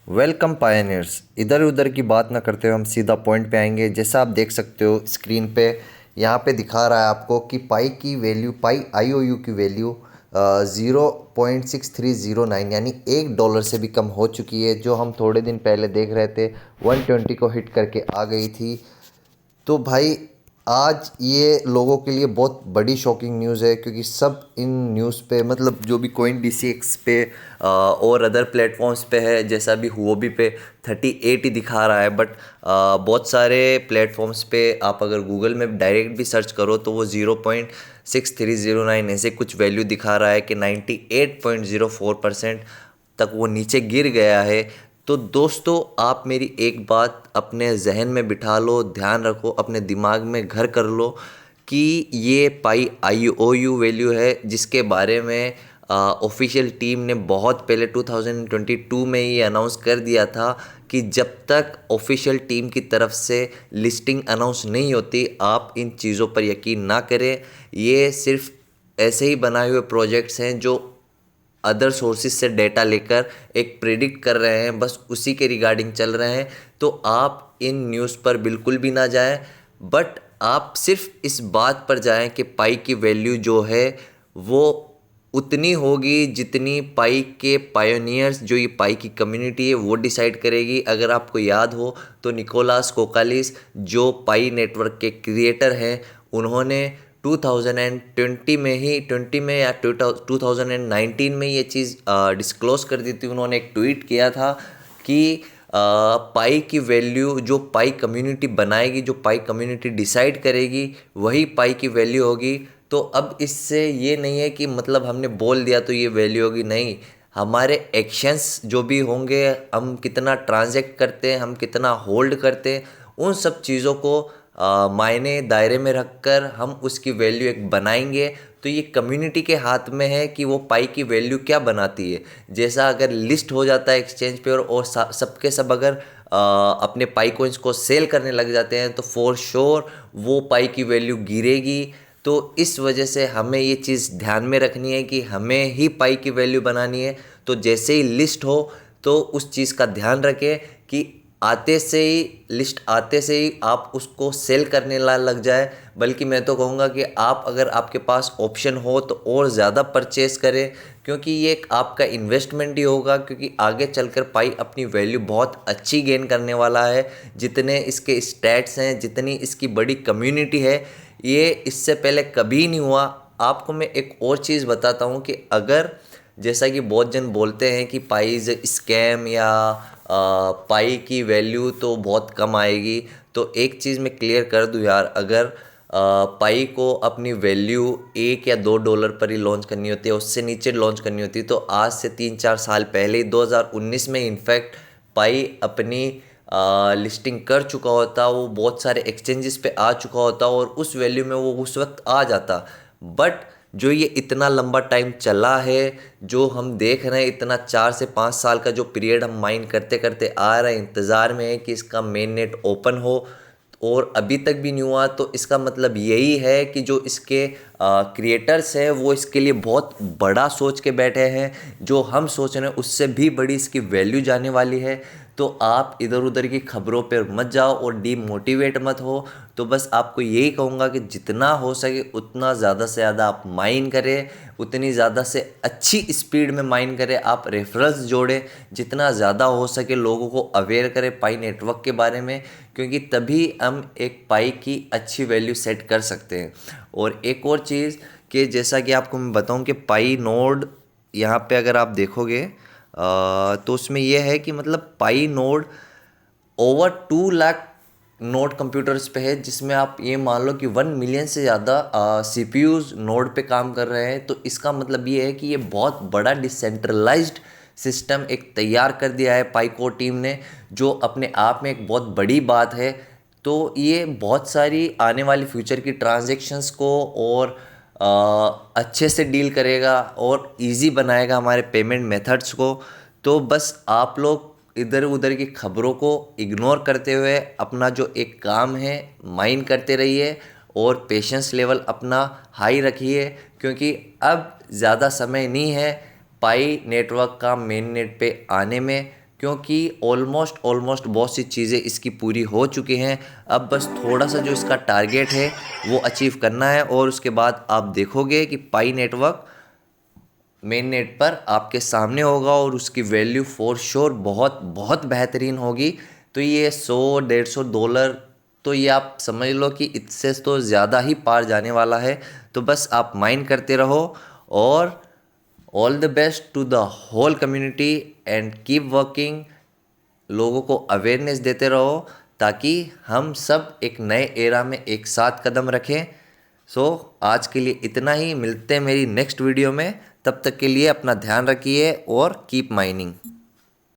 Welcome pioneers. इधर उधर की बात ना करते हुए हम सीधा पॉइंट पे आएंगे। जैसा आप देख सकते हो स्क्रीन पे, यहाँ पे दिखा रहा है आपको कि पाई की वैल्यू, पाई आईओयू की वैल्यू 0.6309 यानी $1 से भी कम हो चुकी है। जो हम थोड़े दिन पहले देख रहे थे 120 को हिट करके आ गई थी। तो भाई आज ये लोगों के लिए बहुत बड़ी शॉकिंग न्यूज़ है, क्योंकि सब इन न्यूज़ पे मतलब जो भी कोइन DCX पे और अदर प्लेटफॉर्म्स पे है, जैसा भी हुओबी पे 38 ही दिखा रहा है। बट बहुत सारे प्लेटफॉर्म्स पे आप अगर गूगल में डायरेक्ट भी सर्च करो तो वो 0.6309 ऐसे कुछ वैल्यू दिखा रहा है कि 98.04% तक वो नीचे गिर गया है। तो दोस्तों, आप मेरी एक बात अपने जहन में बिठा लो, ध्यान रखो, अपने दिमाग में घर कर लो कि ये पाई आईओयू वैल्यू है, जिसके बारे में ऑफिशियल टीम ने बहुत पहले 2022 में ये अनाउंस कर दिया था कि जब तक ऑफिशियल टीम की तरफ से लिस्टिंग अनाउंस नहीं होती आप इन चीज़ों पर यकीन ना करें। ये सिर्फ ऐसे ही बनाए हुए प्रोजेक्ट्स हैं जो अदर सोर्सेज से डेटा लेकर एक प्रिडिक्ट कर रहे हैं, बस उसी के रिगार्डिंग चल रहे हैं। तो आप इन न्यूज़ पर बिल्कुल भी ना जाएं, बट आप सिर्फ इस बात पर जाएं कि पाई की वैल्यू जो है वो उतनी होगी जितनी पाई के पायोनियर्स, जो ये पाई की कम्युनिटी है, वो डिसाइड करेगी। अगर आपको याद हो तो निकोलास कोकालिस, जो पाई नेटवर्क के क्रिएटर हैं, उन्होंने 2020 में ही 20 में या 2019 में ये चीज़ डिस्क्लोज कर दी थी। उन्होंने एक ट्वीट किया था कि पाई की वैल्यू जो पाई कम्युनिटी बनाएगी, जो पाई कम्युनिटी डिसाइड करेगी, वही पाई की वैल्यू होगी। तो अब इससे ये नहीं है कि मतलब हमने बोल दिया तो ये वैल्यू होगी, नहीं। हमारे एक्शंस जो भी होंगे, हम कितना ट्रांजैक्ट करते हैं, हम कितना होल्ड करते हैं, उन सब चीज़ों को मायने दायरे में रखकर हम उसकी वैल्यू एक बनाएंगे। तो ये कम्युनिटी के हाथ में है कि वो पाई की वैल्यू क्या बनाती है। जैसा अगर लिस्ट हो जाता है एक्सचेंज पे और सबके सब अगर अपने पाई कोइंस को सेल करने लग जाते हैं तो फॉर श्योर वो पाई की वैल्यू गिरेगी। तो इस वजह से हमें ये चीज़ ध्यान में रखनी है कि हमें ही पाई की वैल्यू बनानी है। तो जैसे ही लिस्ट हो तो उस चीज़ का ध्यान रखें कि आते से ही लिस्ट आते से ही आप उसको सेल करने ला लग जाए। बल्कि मैं तो कहूँगा कि आप, अगर आपके पास ऑप्शन हो तो और ज़्यादा परचेस करें, क्योंकि ये एक आपका इन्वेस्टमेंट ही होगा। क्योंकि आगे चलकर पाई अपनी वैल्यू बहुत अच्छी गेन करने वाला है। जितने इसके स्टैट्स हैं, जितनी इसकी बड़ी कम्युनिटी है, ये इससे पहले कभी नहीं हुआ। आपको मैं एक और चीज़ बताता हूँ कि अगर, जैसा कि बहुत जन बोलते हैं कि पाइज स्कैम या पाई की वैल्यू तो बहुत कम आएगी, तो एक चीज़ मैं क्लियर कर दूं यार, अगर पाई को अपनी वैल्यू $1 या $2 पर ही लॉन्च करनी होती है, उससे नीचे लॉन्च करनी होती है, तो आज से 3-4 साल पहले 2019 में इनफैक्ट पाई अपनी लिस्टिंग कर चुका होता, वो बहुत सारे एक्सचेंजेस पे आ चुका होता और उस वैल्यू में वो उस वक्त आ जाता। बट जो ये इतना लंबा टाइम चला है, जो हम देख रहे हैं, इतना 4 से 5 साल का जो पीरियड हम माइन करते करते आ रहे हैं, इंतज़ार में है कि इसका मेन नेट ओपन हो, और अभी तक भी नहीं हुआ। तो इसका मतलब यही है कि जो इसके क्रिएटर्स हैं वो इसके लिए बहुत बड़ा सोच के बैठे हैं। जो हम सोच रहे हैं उससे भी बड़ी इसकी वैल्यू जाने वाली है। तो आप इधर उधर की खबरों पर मत जाओ और डीमोटिवेट मत हो। तो बस आपको यही कहूँगा कि जितना हो सके उतना ज़्यादा से ज़्यादा आप माइन करें, उतनी ज़्यादा से अच्छी स्पीड में माइन करें, आप रेफरेंस जोड़ें, जितना ज़्यादा हो सके लोगों को अवेयर करें पाई नेटवर्क के बारे में, क्योंकि तभी हम एक पाई की अच्छी वैल्यू सेट कर सकते हैं। और एक और चीज़ कि जैसा कि आपको मैं बताऊं कि पाई नोड, यहाँ पे अगर आप देखोगे तो उसमें यह है कि मतलब pi node over 2 lakh node computers पे है, जिसमें आप ये मान लो कि 1 मिलियन से ज़्यादा CPUs नोड पे काम कर रहे हैं। तो इसका मतलब ये है कि ये बहुत बड़ा डिसेंट्रलाइज्ड सिस्टम एक तैयार कर दिया है पाईको टीम ने, जो अपने आप में एक बहुत बड़ी बात है। तो ये बहुत सारी आने वाली फ्यूचर की ट्रांजेक्शन्स को और अच्छे से डील करेगा और इजी बनाएगा हमारे पेमेंट मेथड्स को। तो बस आप लोग इधर उधर की खबरों को इग्नोर करते हुए अपना जो एक काम है माइन करते रहिए और पेशेंस लेवल अपना हाई रखिए, क्योंकि अब ज़्यादा समय नहीं है पाई नेटवर्क का मेन नेट पे आने में। क्योंकि ऑलमोस्ट बहुत सी चीज़ें इसकी पूरी हो चुकी हैं। अब बस थोड़ा सा जो इसका टारगेट है वो अचीव करना है, और उसके बाद आप देखोगे कि पाई नेटवर्क मेन नेट पर आपके सामने होगा और उसकी वैल्यू फॉर श्योर बहुत बहुत बेहतरीन होगी। तो ये 100-150 डॉलर, तो ये आप समझ लो कि इससे तो ज़्यादा ही पार जाने वाला है। तो बस आप माइन करते रहो, और all the best to the whole community and keep working. लोगों को अवेयरनेस देते रहो ताकि हम सब एक नए एरा में एक साथ कदम रखें। सो आज के लिए इतना ही, मिलते हैं मेरी नेक्स्ट वीडियो में। तब तक के लिए अपना ध्यान रखिए और कीप माइनिंग।